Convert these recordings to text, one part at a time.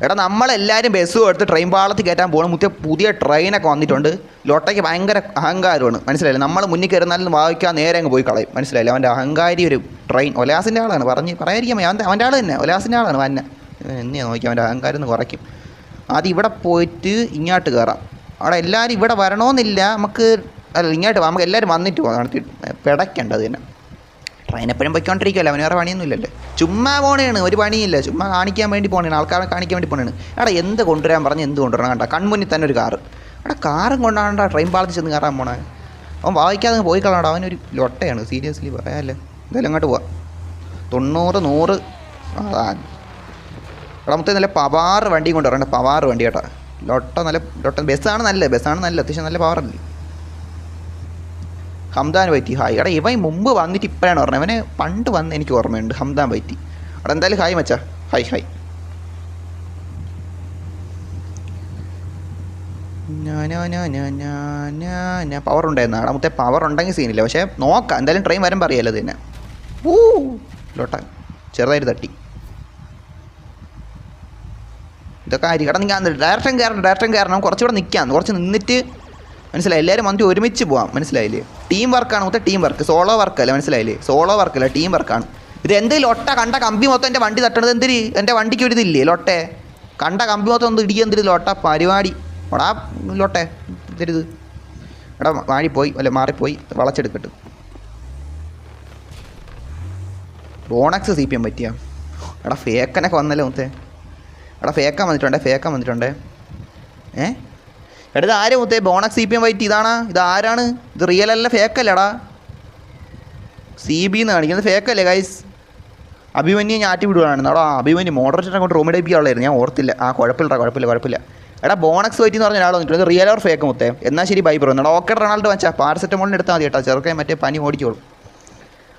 എടാ നമ്മളെല്ലാവരും ബസ്സും എടുത്ത് ട്രെയിൻ പാളത്തിൽ കയറ്റാൻ പോകണം. പുതിയ ട്രെയിനൊക്കെ വന്നിട്ടുണ്ട്. ലോട്ടയ്ക്ക് ഭയങ്കര അഹങ്കാരമാണ്, മനസ്സിലായില്ലേ? നമ്മൾ മുന്നിൽ കയറുന്നാലും വായിക്കാൻ നേരെ അങ്ങ് പോയി കളയും, മനസ്സിലായില്ലേ? അവൻ്റെ അഹങ്കാരി ഒരു ട്രെയിൻ ഒലാസിൻ്റെ ആളാണ്, പറയാതിരിക്കാൻ അവൻ്റെ ആൾ തന്നെ ഒലാസിൻ്റെ ആളാണ്. വന്നെ എന്നെ നോക്കി അവൻ്റെ അഹങ്കാരം ഒന്ന് കുറയ്ക്കും. ആദ്യം ഇവിടെ പോയിട്ട് ഇങ്ങോട്ട് കയറാം. അവിടെ എല്ലാവരും ഇവിടെ വരണമെന്നില്ല, നമുക്ക് ഇങ്ങോട്ട് നമുക്ക് എല്ലാവരും വന്നിട്ട് പോകാം. നടത്തി പിടയ്ക്കേണ്ടത് തന്നെ. ട്രെയിൻ എപ്പോഴും പൊയ്ക്കൊണ്ടിരിക്കുമല്ലോ, അവന് വേറെ പണിയൊന്നും ഇല്ലല്ലോ. ചുമ്മാ പോണേണ്, ഒരു പണിയില്ല, ചുമ്മാ കാണിക്കാൻ വേണ്ടി പോണേണ്, ആൾക്കാരെ കാണിക്കാൻ വേണ്ടി പോണേണ്. എടാ എന്ത് കൊണ്ടുവരാൻ പറഞ്ഞ് എന്ത് കൊണ്ടുവരണം കണ്ട, കൺമുന്നിൽ തന്നെ ഒരു കാറ്. എടാ കാറും കൊണ്ടാണ്ടാ ട്രെയിൻ പാളത്തിൽ ചെന്ന് കയറാൻ പോണേ. അവൻ വായിക്കാതെ പോയി കളയണ്ട, അവനൊരു ലൊട്ടയാണ്, സീരിയസ്ലി പറയാമല്ലേ. എന്തായാലും അങ്ങോട്ട് പോവാം. 90 100 എടാ മൊത്തം നല്ല പവാറ് വണ്ടിയും കൊണ്ട് വരണ്ട, പവാറ് വണ്ടി കേട്ടോ. ലൊട്ട ബസ്സാണ് നല്ല അത്യാവശ്യം നല്ല പവറല്ലേ. ഹംദാൻ പറ്റി ഹായ്. എടാ ഇവൻ മുമ്പ് വന്നിട്ട് ഇപ്പോഴാണ് പറഞ്ഞത്, അവനെ പണ്ട് വന്ന് എനിക്ക് ഓർമ്മയുണ്ട്. ഹംദാൻ പറ്റി. അവിടെ എന്തായാലും ഹായ് മച്ചാ, ഹായ്. ഞാൻ പവർ ഉണ്ടായിരുന്നു അവിടെ മൊത്തം. പവർ ഉണ്ടെങ്കിൽ സീനില്ല, പക്ഷേ നോക്കാം എന്തായാലും. ട്രെയിൻ വരാൻ പറയാമല്ലോ തന്നെ. ലോട്ട ചെറുതായിട്ട് തട്ടി. ഇതൊക്കെ ആയിരിക്കും. എടാ നിങ്ങൾ ഡയറക്ഷൻ കയറണം. കുറച്ചുകൂടെ കുറച്ച് നിന്നിട്ട് മനസ്സിലായി. എല്ലാവരും വന്നിട്ട് ഒരുമിച്ച് പോവാം, മനസ്സിലായില്ലേ? ടീം വർക്കാണ് മൊത്തം, ടീം വർക്ക്, സോളോ വർക്കല്ല, മനസ്സിലായില്ലേ? സോളോ വർക്കല്ല, ടീം വർക്കാണ് ഇത്. എന്ത് ലൊട്ട കണ്ട കമ്പി മൊത്തം എൻ്റെ വണ്ടി തട്ടണത് എന്തിരി? എൻ്റെ വണ്ടിക്ക് ഒരു ഇതില്ലേ ലൊട്ടെ? കണ്ട കമ്പി മൊത്തം ഒന്ന് ഇടിക്കുക എന്തിരി ലൊട്ട പരിപാടി. എടാ ലൊട്ടെ ഇതരുത്. എടാ മാറിപ്പോയി വളച്ചെടുക്കട്ട്. ബോണക്സ് CPM പറ്റിയ. എടാ ഫേക്കനൊക്കെ വന്നല്ലോ മുത്തേ. എടാ ഫേക്കാൻ വന്നിട്ടുണ്ടേ. എടാ ഇത് ആരും മുത്തേ ബോണക്സ് CPM വൈറ്റ് ഇതാണ്? ഇത് ആരാണ്? ഇത് റിയൽ അല്ല, ഫേക്കല്ലേടാ? CB എന്ന് കാണിക്കുന്നത് ഫേക്കല്ലേ ഗൈസ്? അഭിമന്യെ ഞാറ്റി വിടുകയാണ്. എടാ അഭിമന്യു മോഡറേറ്ററിനെ കൊണ്ട് റൂമിൽ ഡേപ്പിക്കാനുള്ളായിരുന്നു, ഞാൻ ഓർത്തില്ല. കുഴപ്പമില്ല. എടാ ബോണക്സ് വൈറ്റ് എന്ന് പറഞ്ഞ ഒരാൾ വന്നിട്ടുണ്ട്. റിയൽ ഓർ ഫേക്ക് മുത്തേ? എന്നാൽ ശരി ബൈ ബ്രോ. എടാ ഓക്കെ റൊണാൾഡോ വെച്ചാൽ പാരസെറ്റമോളിന് എടുത്താൽ മതി കേട്ടോ, ചെറുക്കാൻ മറ്റേ പനി ഓടിക്കോളും.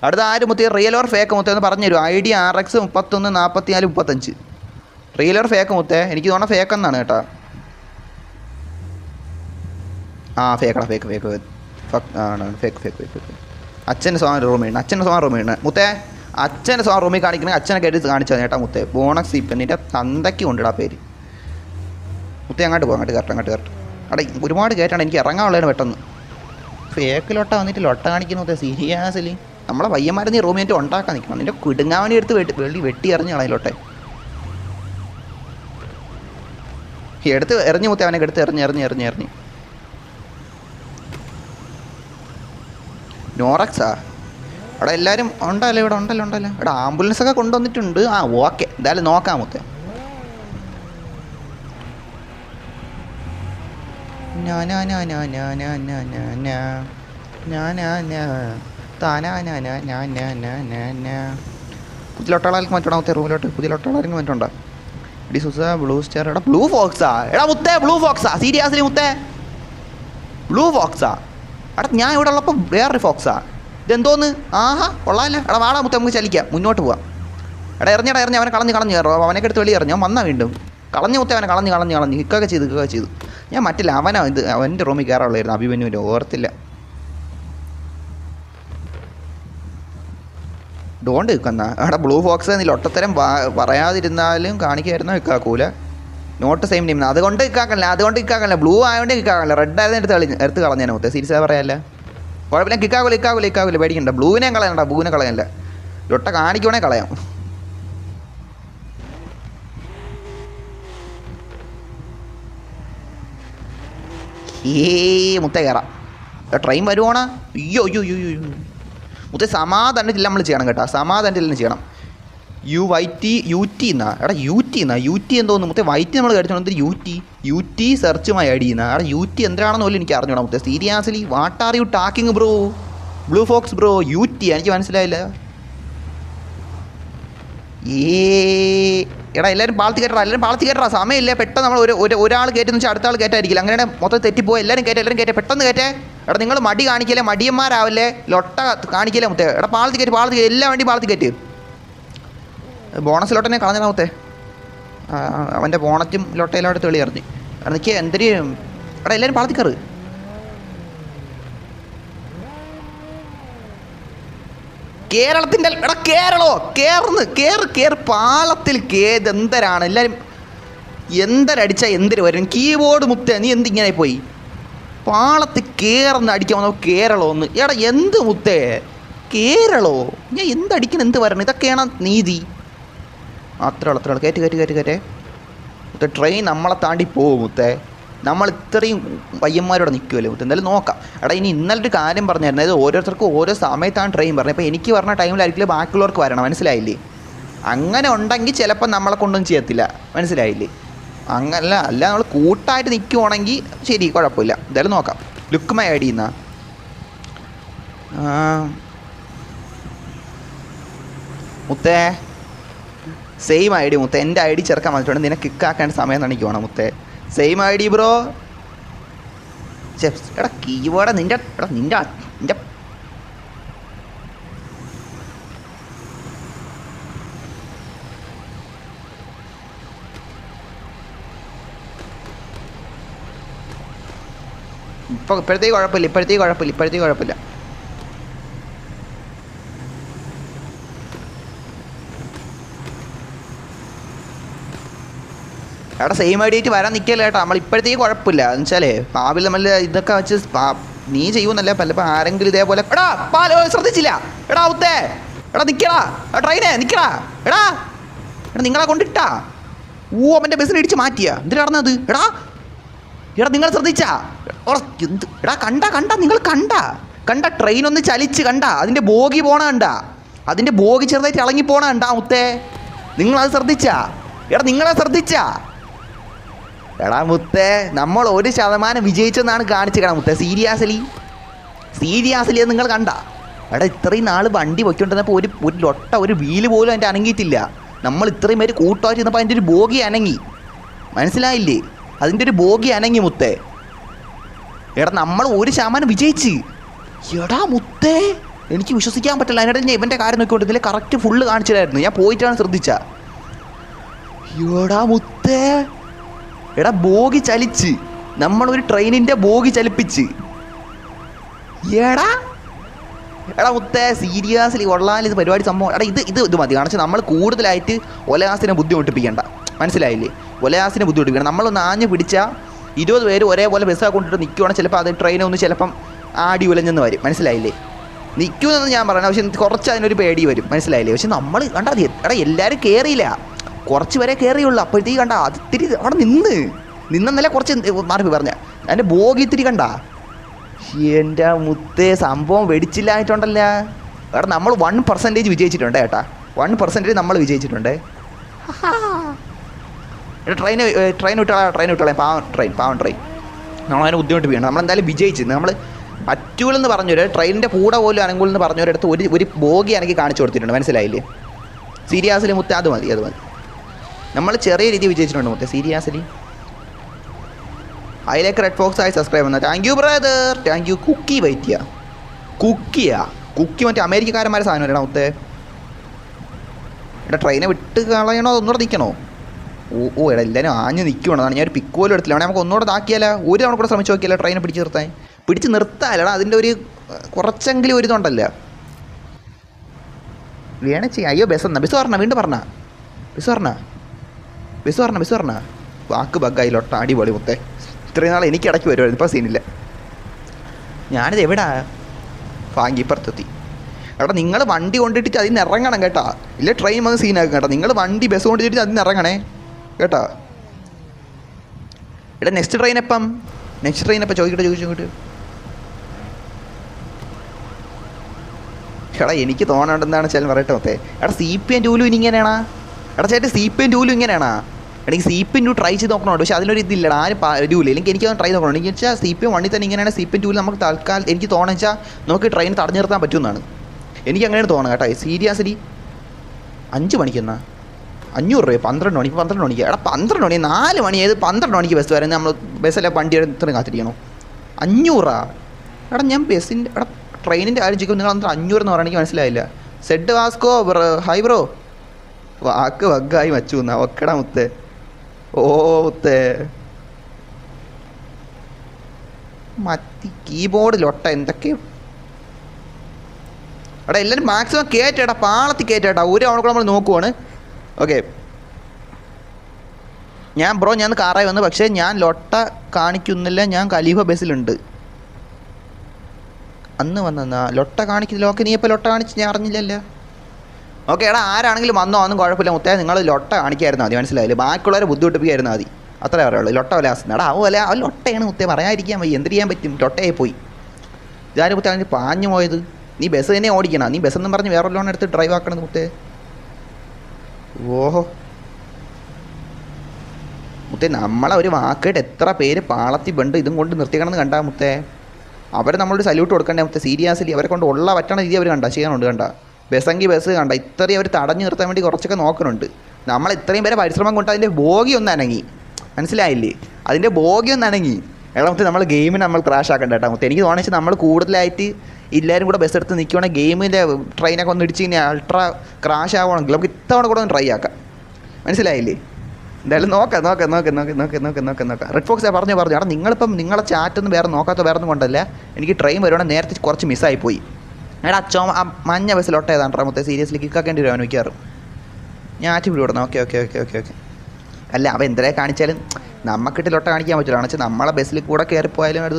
അടുത്ത ആരും മുത്തേ റിയൽ ഓർ ഫേക്ക് മുത്തേ എന്ന് പറഞ്ഞു തരും. ID RX 31 44 35. Real or fake മുത്തേ? എനിക്ക് തോന്നുന്നത് ഫേക്ക് എന്നാണ് കേട്ടോ. ഫേക്കടാ ഫേക്ക് അച്ഛൻ്റെ സോൺ റൂമിൽ മുത്തേ. അച്ഛൻ്റെ സോൺ റൂമിൽ കാണിക്കണമെങ്കിൽ അച്ഛനൊക്കെ എടുത്ത് കാണിച്ചാൽ ചേട്ടാ മുത്തേ. ബോണക്സ് CPM എൻ്റെ തന്തയ്ക്ക് കൊണ്ടിടാ പേര് മുത്തേ. അങ്ങോട്ട് കയറട്ടെ. അവിടെ ഒരുപാട് കയറ്റാണ്, എനിക്ക് ഇറങ്ങാനുള്ളതാണ് പെട്ടെന്ന്. ഫേക്ക് ലൊട്ട വന്നിട്ട് ലൊട്ട കാണിക്കുന്നു മുത്തേ, സീരിയസ്ലി. നമ്മളെ പയ്യന്മാരെ നീ റൂമിൽ ഉണ്ടാക്കാൻ നിൽക്കണം. നിൻ്റെ കുടുങ്ങാവണി എടുത്ത് വെട്ടി എറിഞ്ഞ് കളയിലോട്ടെ. എടുത്ത് എറിഞ്ഞ് മുത്തേ, അവനെ എടുത്ത് എറിഞ്ഞ്. നോറക്സാ? അവിടെ എല്ലാവരും ഉണ്ടല്ലോ, ഇവിടെ ഉണ്ടല്ലോ. ഇവിടെ ആംബുലൻസൊക്കെ കൊണ്ടുവന്നിട്ടുണ്ട്. ഓക്കെ എന്തായാലും നോക്കാം മുത്തേ. പുതിയ ലൊട്ടാളാർക്ക് മാറ്റണം മുത്തേ റൂമിലോട്ട്. പുതിയ ലൊട്ടാളാർക്ക് മാറ്റണ്ട. Blue star. എടാ ബ്ലൂ ഫോക്സാ? എടാ മുത്തേ ബ്ലൂ ഫോക്സാ? സീരിയസ്ലി മുത്തേ ബ്ലൂ ഫോക്സാ? എടാ ഞാൻ ഇവിടെ ഉള്ളപ്പോൾ വേറൊരു ഫോക്സാ? ഇതെന്തോന്ന്? കൊള്ളാമല്ല. എടാ വാടാ മുത്തേ, നമുക്ക് ചലിക്കാം, മുന്നോട്ട് പോവാം. എടാ എറിഞ്ഞ് അവനെ കളഞ്ഞ് കയറോ? അവനൊക്കെ എടുത്ത് വെളി എറിഞ്ഞു. അവൻ വന്നാൽ വീണ്ടും കളഞ്ഞ് മുത്തേ, അവനെ കളഞ്ഞ് ഹിക്കൊക്കെ ചെയ്തു. ഞാൻ മറ്റില്ല, അവൻ്റെ റൂമിൽ കയറാനുള്ളായിരുന്നു. അഭിമന്യുവിൻ്റെ ഓർത്തില്ല. ഡോണ്ട് നിൽക്കുന്ന. എടാ ബ്ലൂ ഫോക്സ് നീ ലൊട്ടത്തരം പറയാതിരുന്നാലും കാണിക്കായിരുന്നോ? നിൽക്കാക്കൂല. Not same team. അതുകൊണ്ട് കിക്കാക്കല്ല. ബ്ലൂ ആയതുകൊണ്ട് കിക്കാക്കല്ല. റെഡ് ആയിരുന്നു എടുത്ത് കളഞ്ഞേനെ മുത്തേ. സീരിയസ് പറയാല്ല. കുഴപ്പമില്ല, കിക്കാക്കൂല പേടിക്കണ്ട. ബ്ലൂവിനെ കളയണ്ട. ലൊട്ട കാണിക്കുവാണേ കളയാം. മുത്തേ കയറാം. ട്രെയിൻ വരുവാണ്. അയ്യോ മുത്തേ സമാധാനത്തിൽ നമ്മൾ ചെയ്യണം കേട്ടോ, സമാധാനത്തിൽ ചെയ്യണം. UT എന്നാ? എടാ UT എന്തോന്നു മുത്തേ? വൈറ്റ് നമ്മൾ കഴിച്ചോണ്ട് UT സെർച്ചുമായി ആഡ് ചെയ്യുന്ന. എടാ UT എന്താണെന്ന് പോലും എനിക്ക് അറിഞ്ഞോടാ മുത്തേ. Seriously what are you talking bro? Blue fox bro, UT എനിക്ക് മനസ്സിലായില്ല. എടാ എല്ലാവരും പാളത്തി കയറ്റാ. സമയമില്ല, പെട്ടെന്ന് നമ്മൾ ഒരാൾ കയറ്റെന്ന് വെച്ചാൽ അടുത്ത ആൾ കയറ്റായിരിക്കില്ല. അങ്ങനെ മൊത്തം തെറ്റിപ്പോയി. എല്ലാവരും കയറ്റേ, പെട്ടെന്ന് കയറ്റേ. എടാ നിങ്ങൾ മടി കാണിക്കല്ലേ, മടിയന്മാരാവല്ലേ, ലൊട്ട കാണിക്കല്ലേ മുത്തേ. എടാ പാളത്തി കയറ്റി എല്ലാ വണ്ടി പാളത്തി കയറ്റി. ബോണസ് ലൊട്ടനെ കളഞ്ഞാ മുത്തേ. അവൻ്റെ ബോണറ്റും ലൊട്ടയിലോട്ട് തെളി എറിഞ്ഞ്. എനിക്ക് എന്തൊരു. എടാ എല്ലാവരും പാളത്തി കയറ്. കേരളത്തിൻ്റെ എടാ കേരളോ കേറ് പാളത്തിൽ എന്തരാണ് എല്ലാവരും. എന്തരടിച്ചാൽ എന്തിന് വരും കീബോർഡ് മുത്തേ നീ എന്തിങ്ങനെ പോയി പാളത്ത് കേറന്ന് അടിക്കാൻ വന്നോ കേരളമൊന്ന് എടാ എന്ത് മുത്തേ കേരളോ ഞാൻ എന്തടിക്കണം എന്ത് വരണം ഇതൊക്കെയാണ് നീതി അത്രയുള്ളൂ കയറ്റ് മുത്തേ ട്രെയിൻ നമ്മളെ താണ്ടി പോകും മുത്തേ നമ്മൾ ഇത്രയും പയ്യന്മാരോടെ നിൽക്കുമല്ലോ മുത്തേ എന്തായാലും നോക്കാം എടാ ഇനി ഇന്നലെ ഒരു കാര്യം പറഞ്ഞായിരുന്നു അതായത് ഓരോരുത്തർക്കും ഓരോ സമയത്താണ് ട്രെയിൻ പറഞ്ഞത് അപ്പോൾ എനിക്ക് പറഞ്ഞ ടൈമിലായിരിക്കില്ല ബാക്കിയുള്ളവർക്ക് വരണം മനസ്സിലായില്ലേ അങ്ങനെ ഉണ്ടെങ്കിൽ ചിലപ്പോൾ നമ്മളെ കൊണ്ടൊന്നും ചെയ്യത്തില്ല മനസ്സിലായില്ലേ അങ്ങനല്ല അല്ല നമ്മൾ കൂട്ടായിട്ട് നിൽക്കുവാണെങ്കിൽ ശരി കുഴപ്പമില്ല എന്തായാലും നോക്കാം ലുക്ക് മൈ ഐ ഡി എന്നാ മുത്തേ സെയിം ഐ ഡി മുത്തേ എൻ്റെ ഐ ഡി ചേർക്കാൻ വന്നിട്ടുണ്ട് നിന്നെ കിക്കാക്കേണ്ട സമയം എനിക്ക് വേണം മുത്തേ സെയിം ഐ ഡി ബ്രോ എടാ കീബോർഡ് നിൻ്റെ ഇപ്പോഴത്തേക്ക് കുഴപ്പമില്ല എടാ സെയിം ഐ ഡി ആയിട്ട് വരാൻ നിൽക്കല്ലേ കേട്ടോ നമ്മൾ ഇപ്പോഴത്തേക്ക് കുഴപ്പമില്ല എന്ന് വെച്ചാലേ ഭാവിയിൽ നമ്മൾ ഇതൊക്കെ വെച്ച് നീ ചെയ്യുമെന്നല്ല പലപ്പോൾ ആരെങ്കിലും ഇതേപോലെ എടാ പാലോ ശ്രദ്ധിച്ചില്ല എടാ ഉത്തേ എടാ നിൽക്കടാ ട്രെയിനേ നിൽക്കടാ എടാ നിങ്ങളെ കൊണ്ടിട്ടാ അവൻ്റെ ബസ്സിൽ ഇടിച്ച് മാറ്റിയാ എന്തിനാ നടന്നത് എടാ നിങ്ങൾ ശ്രദ്ധിച്ചാ എന്ത് എടാ കണ്ട നിങ്ങൾ കണ്ട ട്രെയിൻ ഒന്ന് ചലിച്ച് കണ്ട അതിൻ്റെ ബോഗി പോണ കണ്ട അതിൻ്റെ ബോഗി ചെറുതായിട്ട് ഇളങ്ങി പോണ കണ്ടാ മുത്തേ നിങ്ങളത് ശ്രദ്ധിച്ചാ നിങ്ങളെ ശ്രദ്ധിച്ചാ എടാ മുത്തേ നമ്മൾ 1% വിജയിച്ചെന്നാണ് കാണിച്ചേക്കണം മുത്തേ സീരിയസ്ലി നിങ്ങൾ കണ്ട എടാ ഇത്രയും നാൾ വണ്ടി പൊയ്ക്കൊണ്ടിരുന്നപ്പോൾ ഒരു ലൊട്ട ഒരു വീല് പോലും അതിൻ്റെ അനങ്ങിയിട്ടില്ല നമ്മൾ ഇത്രയും പേര് കൂട്ടമായിട്ട് ഇരുന്നപ്പോൾ അതിൻ്റെ ഒരു ബോഗി അനങ്ങി മനസ്സിലായില്ലേ അതിൻ്റെ ഒരു ബോഗി അനങ്ങി മുത്തേ എടാ നമ്മൾ 1% വിജയിച്ച് എടാ മുത്തേ എനിക്ക് വിശ്വസിക്കാൻ പറ്റില്ല അതിനിടെ ഞാൻ ഇവൻ്റെ കാര്യം നോക്കിക്കൊണ്ടിരുന്നില്ല കറക്റ്റ് ഫുള്ള് കാണിച്ചിട്ടായിരുന്നു ഞാൻ പോയിട്ടാണ് ശ്രദ്ധിച്ച എടാ മുത്തേ എടാ ബോഗി ചലിച്ച് നമ്മളൊരു ട്രെയിനിൻ്റെ ബോഗി ചലിപ്പിച്ച് എടാ മുത്തേ സീരിയസ്ലി കൊള്ളാൻ ഇത് പരിപാടി സംഭവം എടാ ഇത് മതി കാരണം നമ്മൾ കൂടുതലായിട്ട് ഒലയാസിനെ ബുദ്ധിമുട്ടിപ്പിക്കേണ്ട മനസ്സിലായില്ലേ ഒലയാസിനെ ബുദ്ധിമുട്ടിപ്പിക്കണം നമ്മളൊന്ന് ആഞ്ഞ് പിടിച്ചാൽ 20 പേര് ഒരേപോലെ ബസ്സൊക്കെ കൊണ്ടിട്ട് നിൽക്കുവാണെങ്കിൽ ചിലപ്പോൾ അത് ട്രെയിനൊന്ന് ചിലപ്പം ആടി ഉലഞ്ഞെന്ന് വരും മനസ്സിലായില്ലേ നിൽക്കുമെന്ന് ഞാൻ പറയണം പക്ഷെ കുറച്ച് അതിനൊരു പേടി വരും മനസ്സിലായില്ലേ പക്ഷെ നമ്മൾ കണ്ടാ എടാ എല്ലാവരും കയറിയില്ല കുറച്ച് വരെ കയറിയുള്ളൂ അപ്പോഴത്തേക്ക് കണ്ട അതിത്തിരി അവിടെ നിന്നല്ല കുറച്ച് മാറി പറഞ്ഞ അതിൻ്റെ ബോഗി ഇത്തിരി കണ്ട എൻ്റെ മുത്തേ സംഭവം വെടിച്ചില്ലായിട്ടുണ്ടല്ല എടാ നമ്മൾ 1% വിജയിച്ചിട്ടുണ്ട് ഏട്ടാ 1% നമ്മൾ വിജയിച്ചിട്ടുണ്ട് ട്രെയിൻ വിട്ടാളെ പാവം ട്രെയിൻ നമ്മളതിനെ ബുദ്ധിമുട്ട് നമ്മളെന്തായാലും വിജയിച്ച് നമ്മൾ പറ്റൂലെന്ന് പറഞ്ഞൊരു ട്രെയിനിൻ്റെ കൂടെ പോലും അനങ്ങൂലെന്ന് പറഞ്ഞൊരിടത്ത് ഒരു ബോഗി എനിക്ക് കാണിച്ചു കൊടുത്തിട്ടുണ്ട് മനസ്സിലായില്ലേ സീരിയസ്ലി മുത്തേ അത് മതി നമ്മൾ ചെറിയ രീതിയിൽ വിജയിച്ചിട്ടുണ്ട് മുത്തേ സീരിയസ്ലി അതിലേക്ക് റെഡ് ഫോക്സ് ആയി സബ്സ്ക്രൈബ് ചെയ്യുന്നത് thank you brother thank you cookie വൈറ്റിയ കുക്കി മറ്റേ അമേരിക്കക്കാരന്മാരെ സാധനം വരണം മുത്തേ എടാ ട്രെയിനെ വിട്ട് കളയണോ ഒന്നുകൂടെ നിൽക്കണോ എടാ എല്ലാവരും ആഞ്ഞ് നിൽക്കണം ഞാൻ ഒരു പിക്ക് പോലും എടുത്തില്ല നമുക്ക് ഒന്നുകൂടെ ഇതാക്കിയാലോ ഒരു തവണ കൂടെ ശ്രമിച്ച് നോക്കിയാലോ ട്രെയിനെ പിടിച്ച് നിർത്താലടാ അതിൻ്റെ ഒരു കുറച്ചെങ്കിലും ഒരു ഇതുണ്ടല്ലോ വേണേ ചെയ്യാം അയ്യോ ബസ് പറഞ്ഞ വീണ്ടും ബസ് പറഞ്ഞ വാക്ക് ബഗ്ഗായിലോട്ട അടിപൊളി മുത്തേ ഇത്രയും നാളെ എനിക്ക് ഇടയ്ക്ക് വരുമായിരുന്നു ഇപ്പോൾ സീനില്ല ഞാനിത് എവിടാ ഇപ്പുറത്തെത്തി എടാ നിങ്ങൾ വണ്ടി കൊണ്ടിട്ട് അതിൽ നിന്ന് ഇറങ്ങണം കേട്ടോ ഇല്ല ട്രെയിൻ വന്ന് സീനാക്കും കേട്ടോ നിങ്ങൾ ബസ് കൊണ്ടിട്ട് അതിൽ നിന്ന് ഇറങ്ങണേ കേട്ടോ എടാ നെക്സ്റ്റ് ട്രെയിൻ എപ്പം ചോദിക്കട്ടെ എടാ എനിക്ക് തോന്നണ്ടെന്നാണ് ചില പറയട്ടെ മൊത്തേ എടാ CPM 2 ഇങ്ങനെയാണാ എടാ ചേട്ടാ CPM 2 ഇങ്ങനെയാണാ എനിക്ക് CPM 2 ട്രൈ ചെയ്ത് നോക്കണോ പക്ഷേ അതിനൊരു ഇതില്ല ആരും രൂല അല്ലെങ്കിൽ എനിക്ക് ട്രൈ നോക്കണം എനിക്ക് വെച്ചാൽ CPM 1 തന്നെ ഇങ്ങനെയാണ് CPM 2 നമുക്ക് തൽക്കാലം എനിക്ക് തോന്നുന്നത് വെച്ചാൽ നമുക്ക് ട്രെയിൻ തടഞ്ഞു നിർത്താൻ പറ്റുമെന്നാണ് എനിക്ക് അങ്ങനെയാണ് തോന്നുന്നത് കേട്ടോ സീരിയസ്ലി 5 മണിക്കെന്നാ 500 രൂപ 12 മണിക്ക് 12 മണിക്ക് എടാ 12 മണി 4 മണി ഏത് 12 മണിക്ക് ബസ് വരെ നമ്മൾ ബസ്സല്ലേ വണ്ടി ഇത്രയും കാത്തിരിക്കണോ 500 എടാ ഞാൻ ബസ്സിൻ്റെ എടാ ട്രെയിനിൻ്റെ കാര്യം ചോദിക്കും നിങ്ങൾ 500 എന്ന് പറയാൻ എനിക്ക് മനസ്സിലായില്ല സെഡ് വാസ്കോ ഹൈ ബ്രോ വാക്ക് വഗ്ഗായി വച്ചു എന്നാ ഒക്കടാ മുത്തേ മുത്തേ മത്തി കീബോർഡിലൊട്ട എന്തൊക്കെയോ എടാ എല്ലാവരും മാക്സിമം കയറ്റേട്ടാ പാളത്തി കയറ്റേട്ടാ ഒരു തവണ കൂടെ നമ്മൾ നോക്കുവാണ് ഓക്കെ ഞാൻ കാറായി വന്നു. പക്ഷേ ഞാൻ ലൊട്ട കാണിക്കുന്നില്ല, ഞാൻ ഖലീഫ ബസ്സിലുണ്ട്. അന്ന് വന്നെന്നാ ലൊട്ട കാണിക്കുന്നില്ല. ഓക്കെ, നീ ഇപ്പോൾ ലൊട്ട കാണിച്ച് ഞാൻ അറിഞ്ഞില്ലല്ലോ. ഓക്കെ എടാ, ആരാണെങ്കിലും വന്നോ ഒന്നും കുഴപ്പമില്ല മുത്തേ, നിങ്ങൾ ലൊട്ട കാണിക്കായിരുന്നു മതി, മനസ്സിലായില്ലേ? ബാക്കിയുള്ളവരെ ബുദ്ധിമുട്ടിപ്പിക്കായിരുന്നു മതി, അത്രേ പറയുള്ളൂ. ലൊട്ട വിലാസം എടാ, ആ ലൊട്ടയാണ് മുത്തേ, പറയാതിരിക്കാൻ വയ്യ. എന്ത് ചെയ്യാൻ പറ്റും? ലൊട്ടയായി പോയി. ഇതാരും മുത്തേ അങ്ങനെ പാഞ്ഞു പോയത്? നീ ബസ് തന്നെ ഓടിക്കണം. നീ ബസ്സെന്നും പറഞ്ഞ് വേറെ ലോൺ എടുത്ത് ഡ്രൈവ് ആക്കണത് മുത്തേ. ഓഹോ മുത്തേ, നമ്മളെ ഒരു വാക്കായിട്ട് എത്ര പേര് പാളത്തി ബണ്ട് ഇതും കൊണ്ട് നിർത്തിക്കണമെന്ന് കണ്ടാ മുത്തേ. അവരെ നമ്മളൊരു സല്യൂട്ട് കൊടുക്കണ്ടേ മുത്തേ? സീരിയസ്ലി അവരെ കൊണ്ട് ഉള്ള പറ്റണ രീതി അവർ ചെയ്യാനുണ്ട്. കണ്ട ബസ്സെങ്കിൽ ബസ് കണ്ട ഇത്രയും അവർ തടഞ്ഞു നിർത്താൻ വേണ്ടി കുറച്ചൊക്കെ നോക്കുന്നുണ്ട്. നമ്മൾ ഇത്രയും പേരെ പരിശ്രമം കൊണ്ട് അതിൻ്റെ ബോഗി ഒന്ന് അനങ്ങി, മനസ്സിലായില്ലേ? അതിൻ്റെ ബോഗി ഒന്ന് അനങ്ങി. എടാ മുത്തേ, നമ്മൾ ഗെയിമിന് നമ്മൾ ക്രാഷ് ആക്കണ്ട കേട്ടോ മുത്തേ. എനിക്ക് തോന്നിച്ചാൽ നമ്മൾ കൂടുതലായിട്ട് എല്ലാവരും കൂടെ ബസ് എടുത്ത് നിൽക്കുവാണെങ്കിൽ ഗെയിമിൻ്റെ ട്രെയിനൊക്കെ ഒന്ന് ഇടിച്ച് കഴിഞ്ഞാൽ അൾട്രാ ക്രാഷ് ആവുകയാണെങ്കിൽ നമുക്ക് ഇത്തവണ കൂടെ ഒന്ന് ട്രൈ ആക്കാം, മനസ്സിലായില്ലേ? എന്തായാലും നോക്കാം. റെഡ് ഫോക്സ് പറഞ്ഞു എടാ, നിങ്ങളിപ്പം നിങ്ങളെ ചാറ്റൊന്നും വേറെ നോക്കാത്ത വേറെ ഒന്നും കൊണ്ടല്ല, എനിക്ക് ട്രെയിൻ വരുവാണെങ്കിൽ നേരത്തെ കുറച്ച് മിസ്സായിപ്പോയി. എടാ ആ മഞ്ഞ ബസ്സിൽ ഒട്ടേതാണ് മുത്തേ, സീരിയസ്ലി കിക്കാക്കേണ്ടി വരും അവൻ മിക്കാറും. ഞാൻ ആറ്റി വിടുന്നു. ഓക്കെ. അല്ല, അവൻ എന്തരെ കാണിച്ചാലും നമുക്കിട്ട് ലൊട്ട കാണിക്കാൻ പറ്റില്ല. കാരണം വെച്ചാൽ നമ്മളെ ബസ്സിൽ കൂടെ കയറിപ്പോയാലും അത്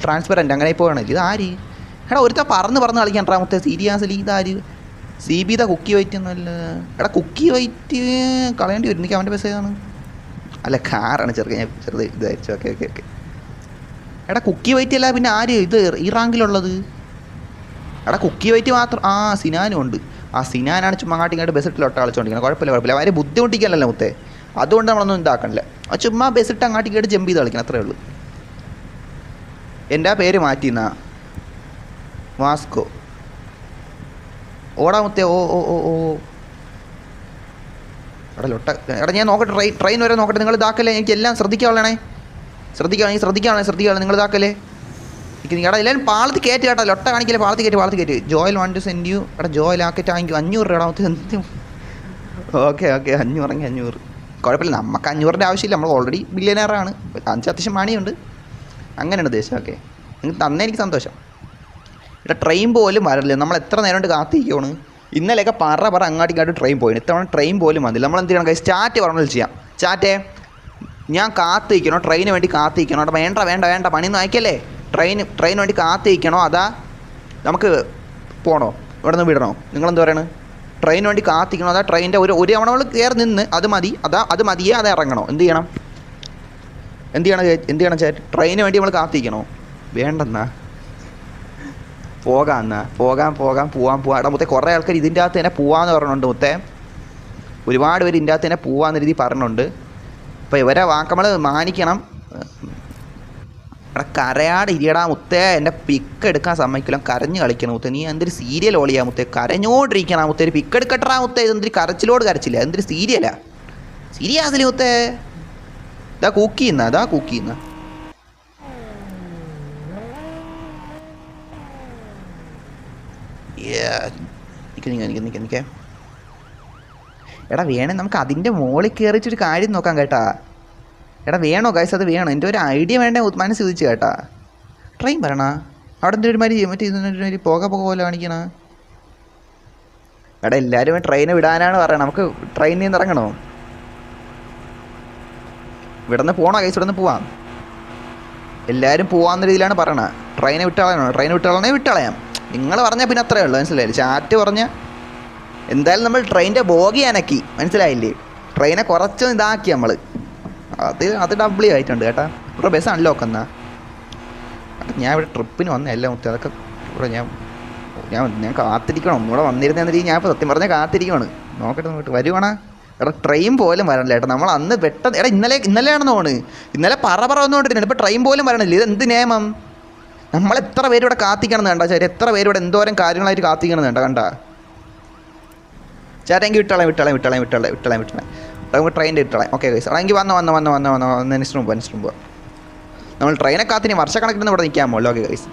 ട്രാൻസ്പെറൻറ്റ് അങ്ങനെ പോകണല്ലോ. ഇത് ആര്? എടാ, ഒരുത്ത പറന്ന് കളിക്കാൻ മുത്തേ, സീരിയസ്ലി ഇതാര്? CB കുക്കി വൈറ്റ് ഒന്നുമല്ല. എടാ, കുക്കി വൈറ്റ് കളയേണ്ടി വരും. എനിക്ക് അവൻ്റെ ബസ് ഏതാണ്? അല്ല, കാറാണ് ഞാൻ ചെറുത് ഇതായിരിച്ചു. ഓക്കെ. എടാ, കുക്കി വൈറ്റ് അല്ല പിന്നെ ആര് ഇത് ഈ റാങ്കിലുള്ളത്? എടാ, കുക്കി വൈറ്റ് മാത്രം. ആ സിനാനും ഉണ്ട്. ആ സിനാനാണ് ചുമ്മാ ഇങ്ങോട്ട് ബസ് ഇട്ട് ലൊട്ട കളിച്ചോണ്ടിരിക്കുന്നത്. കുഴപ്പമില്ല. അവരെ ബുദ്ധിമുട്ടിക്കലല്ലോ മുത്തേ, അതുകൊണ്ട് നമ്മളൊന്നും ഇതാക്കണില്ല. ആ ചുമ്മാ ബസ് ഇട്ട് അങ്ങോട്ട് ജമ്പ് ചെയ്ത് കളിക്കണം, അത്രേ ഉള്ളൂ. എൻ്റെ പേര് മാറ്റിന്നാ വാസ്കോ. ഓടാ മുത്തേ. ഓ എടാ ലൊട്ട. എടാ ഞാൻ നോക്കട്ടെ, ട്രെയിൻ വരെ നോക്കട്ടെ. നിങ്ങൾ ഇതാക്കല്ലേ, എനിക്ക് എല്ലാം ശ്രദ്ധിക്കാവുള്ളണേ. ശ്രദ്ധിക്കാവുള്ളേ നിങ്ങൾ ഇതാക്കല്ലേ. എടാ എല്ലാവരും പാളത്തി കയറ്റി കേട്ടോ, ലൊട്ട കാണിക്കല്ലേ. പാളത്തി കയറ്റി. ജോയിൽ വാണ്ട് ടു സെൻഡ് യു. എടാ ജോയിൽ ആക്കിയിട്ട് 500 രൂപ മുത്തേ. എന്ത്? ഓക്കെ 500. കുഴപ്പമില്ല, നമുക്ക് 500-ൻ്റെ ആവശ്യമില്ല. നമ്മൾ ഓൾറെഡി ബില്യനെയറാണ്. അത്യാവശ്യം മണിയുണ്ട്. അങ്ങനെയാണ് ഉദ്ദേശം. ഓക്കെ, നിങ്ങൾക്ക് തന്നെ എനിക്ക് സന്തോഷം. ഇവിടെ ട്രെയിൻ പോലും വരില്ല. നമ്മൾ എത്ര നേരം കൊണ്ട് കാത്തിരിക്കുകയാണ്. ഇന്നലെയൊക്കെ പറ അങ്ങോട്ട് ട്രെയിൻ പോയി. ഇത്തവണ ട്രെയിൻ പോലും വന്നില്ല. നമ്മൾ എന്ത് ചെയ്യണം? സ്റ്റാർട്ട് പറഞ്ഞാൽ ചെയ്യാം. ചാറ്റേ, ഞാൻ കാത്തിരിക്കണോ? ട്രെയിന് വേണ്ടി കാത്തിരിക്കണോ? അവിടെ വേണ്ട പണിയൊന്നും അയക്കല്ലേ. ട്രെയിന് വേണ്ടി കാത്തിരിക്കണോ? അതാ നമുക്ക് പോകണോ? ഇവിടെ നിന്ന് വിടണോ? നിങ്ങളെന്ത് പറയണത്? ട്രെയിന് വേണ്ടി കാത്തിക്കണോ? അതാ ട്രെയിനിൻ്റെ ഒരു തവണ നമ്മൾ കയറി നിന്ന് അത് മതിയെ അത് ഇറങ്ങണോ? എന്ത് ചെയ്യണം ചേട്ടൻ? ട്രെയിന് വേണ്ടി നമ്മൾ കാത്തിരിക്കണോ? വേണ്ടെന്നാ പോകാം. എടാ മുത്തേ, കുറേ ആൾക്കാർ ഇതിൻ്റെ അകത്ത് തന്നെ പോവാന്ന് പറഞ്ഞിട്ടുണ്ട് മുത്തേ. ഒരുപാട് പേര് ഇതിൻ്റെ അകത്ത് തന്നെ പോവാന്ന രീതി പറഞ്ഞിട്ടുണ്ട്. അപ്പോൾ ഇവരെ വാക്കമ്മൾ മാനിക്കണം. എടാ കരയാട് ഇരിയടാ മുത്തേ, എൻ്റെ പിക്ക് എടുക്കാൻ സമ്മതിക്കില്ല. കരഞ്ഞ് കളിക്കണം മുത്തേ. നീ എന്തൊരു സീരിയൽ ഓളിയാ മുത്തേ? കരഞ്ഞോണ്ടിരിക്കണം മുത്തേ. ഒരു പിക്ക് എടുക്കട്ടാ മുത്തേ. ഇതെന്തൊരു കരച്ചില്ല. എന്തൊരു സീരിയലാ? സീരിയസ്ലി മുത്തേ. ഇതാ കുക്കി ചെയ്യുന്ന. നിൽക്കേ. എടാ വേണേ നമുക്ക് അതിൻ്റെ മുകളിൽ കയറിച്ചൊരു കാര്യം നോക്കാം കേട്ടാ. എടാ വേണോ ഗൈസ്? അത് വേണം. എൻ്റെ ഒരു ഐഡിയ വേണ്ടേ മനസ്സ് ചോദിച്ചു കേട്ടാ. ട്രെയിൻ വരണ അവിടെ എന്തൊരു മറ്റേ പോക പോലെ കാണിക്കണ. എടാ എല്ലാവരും ട്രെയിന് വിടാനാണ് പറയണത്. നമുക്ക് ട്രെയിനിൽ നിന്ന് ഇറങ്ങണോ? ഇവിടെ നിന്ന് പോകണോ ഗൈസ്? ഇവിടെ നിന്ന് പോവാം. എല്ലാവരും പോകാവുന്ന രീതിയിലാണ് പറയണത്. ട്രെയിനെ വിട്ടളയാം. നിങ്ങൾ പറഞ്ഞാൽ പിന്നെ അത്രയേ ഉള്ളൂ, മനസ്സിലായില്ലേ? ചാറ്റ് പറഞ്ഞ എന്തായാലും നമ്മൾ ട്രെയിനിൻ്റെ ബോഗി അനക്കി, മനസ്സിലായില്ലേ? ട്രെയിനെ കുറച്ചൊന്നും ഇതാക്കി നമ്മൾ. അത് ഡബിളി ആയിട്ടുണ്ട് കേട്ടാ. ഇവിടെ ബസ് അൺലോക്ക് എന്നാ. ഞാൻ ഇവിടെ ട്രിപ്പിന് വന്നതല്ല മുത്തേ. അതൊക്കെ ഇവിടെ ഞാൻ കാത്തിരിക്കണം. ഒന്നുകൂടെ വന്നിരുന്ന രീതി ഞാൻ ഇപ്പോൾ സത്യം പറഞ്ഞാൽ കാത്തിരിക്കുകയാണ്. നോക്കട്ടെ വരുവാണോ? എടാ ട്രെയിൻ പോലും വരണില്ല കേട്ടോ. നമ്മൾ അന്ന് എടാ ഇന്നലെയാണെന്ന് തോന്നുന്നു. ഇന്നലെ പറ വന്നുകൊണ്ടിരുന്നു. ഇപ്പോൾ ട്രെയിൻ പോലും വരണില്ല. ഇത് എന്ത് നിയമം? നമ്മൾ എത്ര പേര് ഇവിടെ കാത്തിക്കണം വേണ്ട ചേട്ടാ? എത്ര പേര് ഇവിടെ എന്തോരം കാര്യങ്ങളായിട്ട് കാത്തിക്കണം വേണ്ട കണ്ട ചേട്ടാ? എങ്കിൽ വിട്ടളയാം. നമുക്ക് ട്രെയിനിൻ്റെ വിട്ടളയാം. Okay guys. എങ്കിൽ വന്നോ നെക്സ്റ്റ് റൂം പോവാം. നമ്മൾ ട്രെയിനെ കാത്തിന് വർഷക്കണക്കിന് ഇവിടെ നിൽക്കാൻ പോകുമല്ലോ. Okay guys.